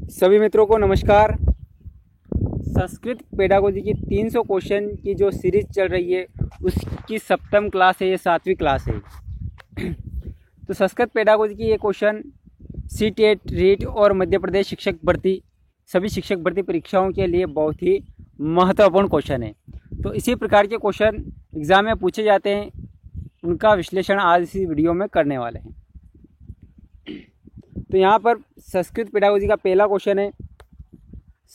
सभी मित्रों को नमस्कार। संस्कृत पेडागोजी की 300 क्वेश्चन की जो सीरीज चल रही है उसकी सप्तम क्लास है, ये 7वीं क्लास है। तो संस्कृत पेडागोजी की ये क्वेश्चन सीटेट, रीट और मध्य प्रदेश शिक्षक भर्ती सभी शिक्षक भर्ती परीक्षाओं के लिए बहुत ही महत्वपूर्ण क्वेश्चन है। तो इसी प्रकार के क्वेश्चन एग्जाम में पूछे जाते हैं, उनका विश्लेषण आज इसी वीडियो में करने वाले हैं। तो यहाँ पर संस्कृत पेडागोजी का पहला क्वेश्चन है,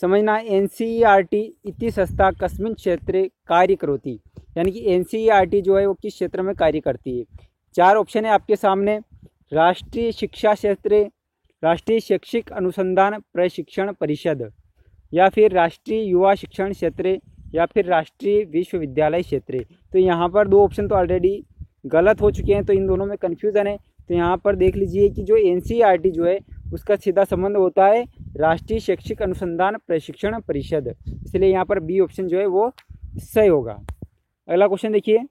समझना एनसीईआरटी इति संस्था कस्मिन् क्षेत्रे कार्य करोति, यानी कि एनसीईआरटी जो है वो किस क्षेत्र में कार्य करती है। 4 ऑप्शन है आपके सामने, राष्ट्रीय शिक्षा क्षेत्र, राष्ट्रीय शैक्षिक अनुसंधान प्रशिक्षण परिषद, या फिर राष्ट्रीय युवा शिक्षण क्षेत्र, या फिर राष्ट्रीय विश्वविद्यालय क्षेत्र। तो यहाँ पर 2 ऑप्शन तो ऑलरेडी गलत हो चुके हैं, तो इन दोनों में कन्फ्यूज़न है। तो यहाँ पर देख लीजिए कि जो एनसीईआरटी जो है उसका सीधा संबंध होता है राष्ट्रीय शैक्षिक अनुसंधान प्रशिक्षण परिषद, इसलिए यहाँ पर बी ऑप्शन जो है वो सही होगा। अगला क्वेश्चन देखिए,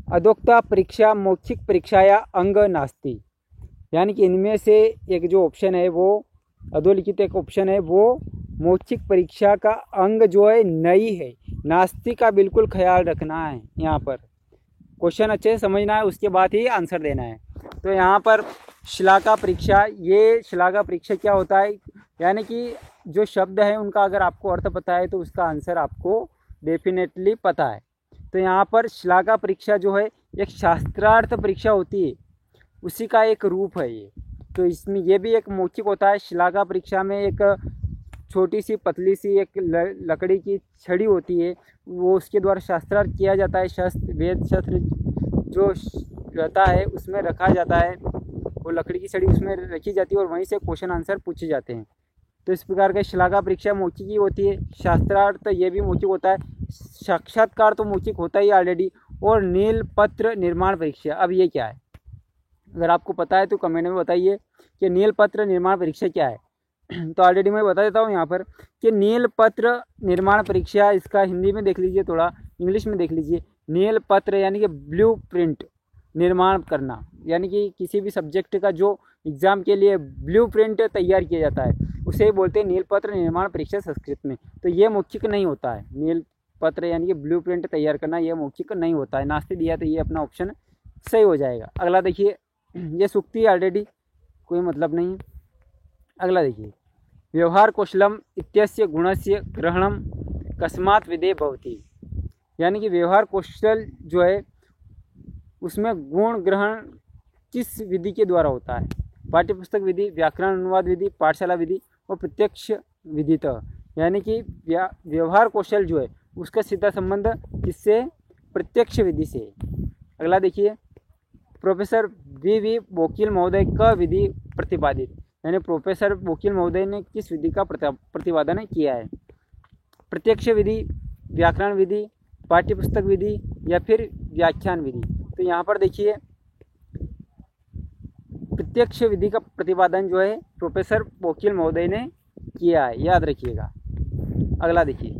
अधोक्ता परीक्षा मौखिक परीक्षा या अंग नास्ति, यानी कि इनमें से एक जो ऑप्शन है वो अधोलिखित एक ऑप्शन है वो मौखिक परीक्षा का अंग जो है नहीं है। नास्ति का बिल्कुल ख्याल रखना है, यहाँ पर क्वेश्चन अच्छे से समझना है, उसके बाद ही आंसर देना है। तो यहाँ पर श्लाघा परीक्षा, ये श्लाघा परीक्षा क्या होता है, यानी कि जो शब्द है उनका अगर आपको अर्थ पता है तो उसका आंसर आपको डेफिनेटली पता है। तो यहाँ पर श्लाघा परीक्षा जो है एक शास्त्रार्थ परीक्षा होती है, उसी का एक रूप है ये। तो इसमें ये भी एक मौखिक होता है। श्लाघा परीक्षा में एक छोटी सी पतली सी एक लकड़ी की छड़ी होती है, वो उसके द्वारा शास्त्रार्थ किया जाता है। शस्त्र वेद शस्त्र जो रहता है उसमें रखा जाता है, वो लकड़ी की छड़ी उसमें रखी जाती है और वहीं से क्वेश्चन आंसर पूछे जाते हैं। तो इस प्रकार का श्लाघा परीक्षा मौखिक ही होती है। शास्त्रार्थ तो ये भी मौखिक होता है, साक्षात्कार तो मौखिक होता ही ऑलरेडी। और नीलपत्र निर्माण परीक्षा, अब ये क्या है, अगर आपको पता है तो कमेंट में बताइए कि नीलपत्र निर्माण परीक्षा क्या है। तो ऑलरेडी मैं बता देता हूँ यहाँ पर कि नीलपत्र निर्माण परीक्षा, इसका हिंदी में देख लीजिए, थोड़ा इंग्लिश में देख लीजिए। नीलपत्र यानी कि ब्लू प्रिंट निर्माण करना, यानी कि किसी भी सब्जेक्ट का जो एग्जाम के लिए ब्लू प्रिंट तैयार किया जाता है उसे ही बोलते हैं नीलपत्र निर्माण परीक्षा संस्कृत में। तो ये मौखिक नहीं होता है, नीलपत्र यानी कि ब्लू प्रिंट तैयार करना ये मौखिक नहीं होता है। नास्ति दिया तो ये अपना ऑप्शन सही हो जाएगा। अगला देखिए, ये सूक्ति ऑलरेडी कोई मतलब नहीं है। अगला देखिए, व्यवहार कौशलम इत्यस्य गुणस्य ग्रहणम कस्मात् विधेय भवति, यानी कि व्यवहार कौशल जो है उसमें गुण ग्रहण किस विधि के द्वारा होता है। पाठ्यपुस्तक विधि, व्याकरण अनुवाद विधि, पाठशाला विधि और प्रत्यक्ष विधितः, यानी कि व्यवहार कौशल जो है उसका सीधा संबंध किससे, प्रत्यक्ष विधि से। अगला देखिए, प्रोफेसर वी वकील महोदय का विधि प्रतिपादित, यानी प्रोफेसर वकील महोदय ने किस विधि का प्रतिपादन किया है। प्रत्यक्ष विधि, व्याकरण विधि, पाठ्यपुस्तक विधि या फिर व्याख्यान विधि। तो यहाँ पर देखिए प्रत्यक्ष विधि का प्रतिपादन जो है प्रोफेसर वकील महोदय ने किया है, याद रखिएगा। अगला देखिए,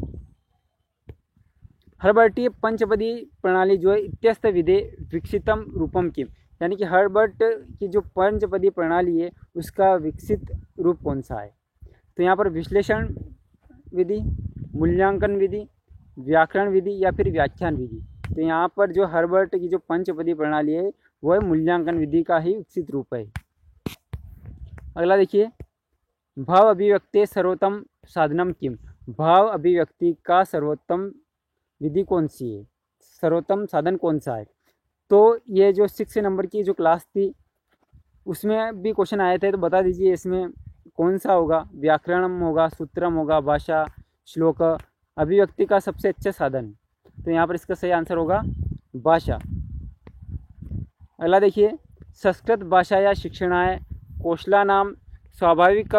हर्बर्टीय पंचपदी प्रणाली जो है इत्यस्त विधे विकसितम रूपम किम, यानी कि हर्बर्ट की जो पंचपदी प्रणाली है उसका विकसित रूप कौन सा है। तो यहाँ पर विश्लेषण विधि, मूल्यांकन विधि, व्याकरण विधि या फिर व्याख्यान विधि। तो यहाँ पर जो हर्बर्ट की जो पंचपदी प्रणाली है वो है मूल्यांकन विधि का ही विकसित रूप है। अगला देखिए, भाव अभिव्यक्ति सर्वोत्तम साधनम किम, भाव अभिव्यक्ति का सर्वोत्तम विधि कौन सी है, सर्वोत्तम साधन कौन सा है। तो ये जो 6 नंबर की जो क्लास थी उसमें भी क्वेश्चन आए थे, तो बता दीजिए इसमें कौन सा होगा। व्याकरणम होगा, सूत्रम होगा, भाषा, श्लोक, अभिव्यक्ति का सबसे अच्छा साधन। तो यहाँ पर इसका सही आंसर होगा भाषा। अगला देखिए, संस्कृत भाषाया शिक्षणाय कौशलानाम स्वाभाविक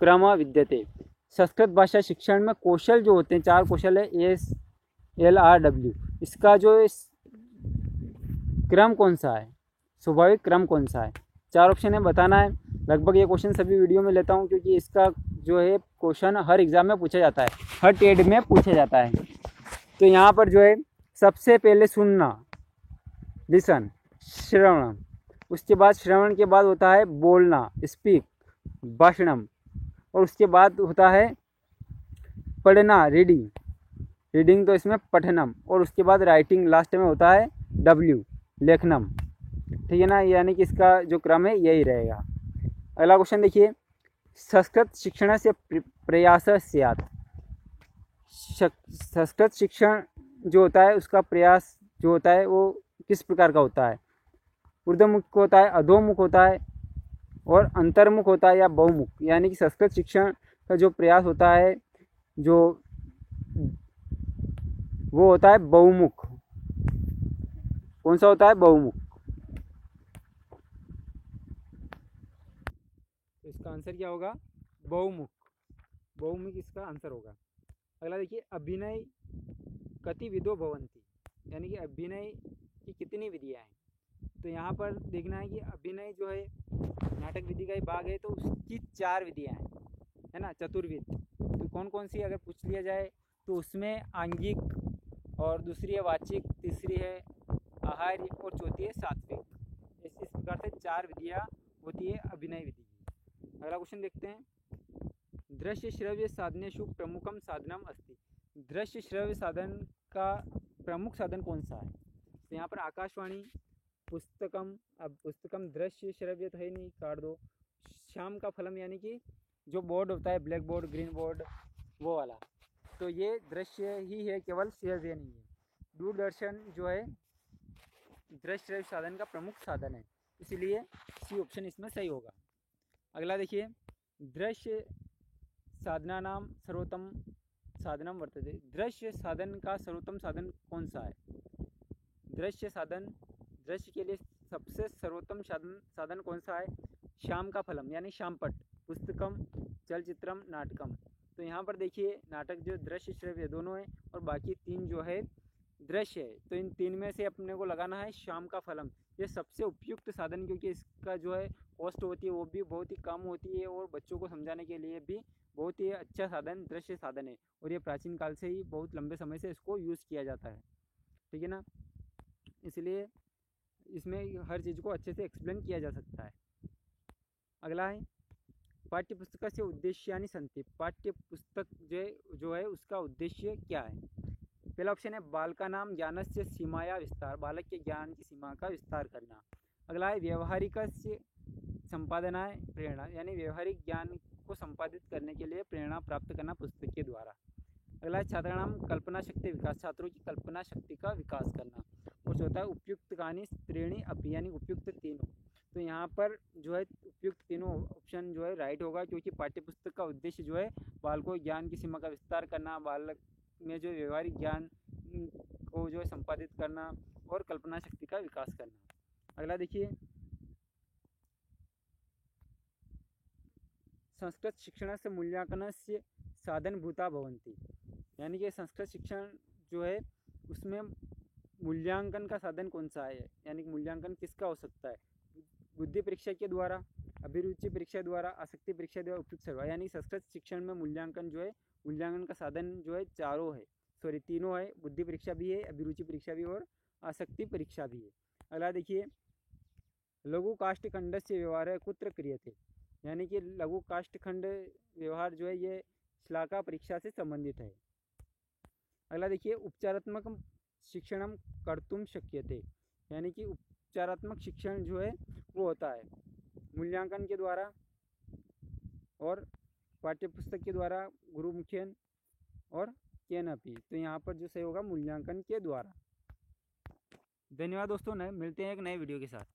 क्रम विद्यते, संस्कृत भाषा शिक्षण में कौशल जो होते हैं 4 कौशल है SLRW, इसका जो क्रम कौन सा है, स्वाभाविक क्रम कौन सा है। 4 ऑप्शन है, बताना है। लगभग ये क्वेश्चन सभी वीडियो में लेता हूँ क्योंकि इसका जो है क्वेश्चन हर एग्जाम में पूछा जाता है, हर टेड में पूछा जाता है। तो यहाँ पर जो है सबसे पहले सुनना, लिसन, श्रवण, उसके बाद श्रवण के बाद होता है बोलना, स्पीक, भाषणम, और उसके बाद होता है पढ़ना, रीडिंग। रीडिंग तो इसमें पठनम, और उसके बाद राइटिंग लास्ट में होता है डब्ल्यू, लेखनम। ठीक है ना, यानी कि इसका जो क्रम है यही रहेगा। अगला क्वेश्चन देखिए, संस्कृत शिक्षण से प्रयास स्यात्। संस्कृत शिक्षण जो होता है उसका प्रयास जो होता है वो किस प्रकार का होता है? ऊर्ध्वमुख होता है, अधोमुख होता है, और अंतर्मुख होता है, या बहुमुख? यानी कि संस्कृत शिक्षण का जो प्रयास होता है जो वो होता है बहुमुख। कौन सा होता है? बहुमुख। तो इसका आंसर क्या होगा? बहुमुख। बहुमुख इसका आंसर होगा। अगला देखिए, अभिनय कति विधो भवन्ति, यानी कि अभिनय की कितनी विधियाँ हैं? तो यहाँ पर देखना है कि अभिनय जो है नाटक विधि का ही भाग है, तो उसकी 4 विधियाँ हैं, है ना, चतुर्विध। तो कौन कौन सी अगर पूछ लिया जाए तो उसमें आंगिक, और दूसरी है वाचिक, तीसरी है आहार्य, और चौथी है सात्विक। इस प्रकार से 4 विधियाँ होती है अभिनय विधि की। अगला क्वेश्चन देखते हैं, दृश्य श्रव्य साधनेषु प्रमुखम साधनम अस्ति। दृश्य श्रव्य साधन का प्रमुख साधन कौन सा है? तो यहाँ पर आकाशवाणी, पुस्तकम, अब पुस्तकम दृश्य श्रव्य तो है नहीं, काट दो। श्याम का फलम, यानी कि जो बोर्ड होता है, ब्लैक बोर्ड, ग्रीन बोर्ड, वो वाला, तो ये दृश्य ही है, केवल श्रव्य नहीं है। दूरदर्शन जो है दृश्य श्रव्य साधन का प्रमुख साधन है, इसलिए सी ऑप्शन इसमें सही होगा। अगला देखिए, दृश्य साधना नाम सर्वोत्तम साधनम वर्तते। दृश्य साधन का सर्वोत्तम साधन कौन सा है? दृश्य साधन, दृश्य के लिए सबसे सर्वोत्तम साधन कौन सा है? श्याम का फलम, यानी श्यामपट, पुस्तकम, चलचित्रम, नाटकम। तो यहाँ पर देखिए, नाटक जो दृश्य श्रव्य दोनों है, और बाकी 3 जो है दृश्य है, तो इन 3 में से अपने को लगाना है श्याम का फलम। ये सबसे उपयुक्त साधन, क्योंकि इसका जो है कॉस्ट होती है वो भी बहुत ही कम होती है, और बच्चों को समझाने के लिए भी बहुत ही अच्छा साधन दृश्य साधन है, और ये प्राचीन काल से ही बहुत लंबे समय से इसको यूज़ किया जाता है। ठीक है ना, इसलिए इसमें हर चीज़ को अच्छे से एक्सप्लेन किया जा सकता है। अगला है, पाठ्य पुस्तक से उद्देश्यानि सन्ति। पाठ्य पुस्तक जो है उसका उद्देश्य क्या है? पहला ऑप्शन है बालका नाम ज्ञानस्य सीमाया विस्तार, बालक के ज्ञान की सीमा का विस्तार करना। अगला है व्यवहारिक संपादनाएं प्रेरणा, यानी व्यवहारिक ज्ञान को संपादित करने के लिए प्रेरणा प्राप्त करना पुस्तक के द्वारा। अगला है छात्राणाम कल्पना शक्ति विकास, छात्रों की कल्पना शक्ति का विकास करना। और चौथा है उपयुक्त कहानी त्रीणी अपि, यानी उपयुक्त तीनों। तो यहाँ पर जो है उपयुक्त तीनों ऑप्शन जो है राइट होगा, क्योंकि पाठ्यपुस्तक का उद्देश्य जो है बालकों ज्ञान की सीमा का विस्तार करना, बालक में जो व्यवहारिक ज्ञान को जो है संपादित करना, और कल्पना शक्ति का विकास करना। अगला देखिए, संस्कृत शिक्षण से मूल्यांकन से साधनभूता भवन्ति, यानी कि संस्कृत शिक्षण जो है उसमें मूल्यांकन का साधन कौन सा है? यानी कि मूल्यांकन किसका हो सकता है? बुद्धि परीक्षा के द्वारा, अभिरुचि परीक्षा द्वारा, आसक्ति परीक्षा द्वारा, उपयुक्त सर्वा। यानी संस्कृत शिक्षण में मूल्यांकन जो है, मूल्यांकन का साधन जो है तीनों है। बुद्धि परीक्षा भी है, अभिरुचि परीक्षा भी, और आसक्ति परीक्षा भी है। अगला देखिए, लघु काष्ठखंड से व्यवहार कुत्र क्रियते, यानी कि लघु काष्ठखंड व्यवहार जो है ये श्लाघा परीक्षा से संबंधित है। अगला देखिए, उपचारात्मक शिक्षणम कर्तुम शक्यते, यानी कि उपचारात्मक शिक्षण जो है वो होता है मूल्यांकन के द्वारा और पाठ्यपुस्तक के द्वारा, गुरुमुखेन और केनपि। तो यहाँ पर जो सही होगा मूल्यांकन के द्वारा। धन्यवाद दोस्तों, मिलते हैं एक नए वीडियो के साथ।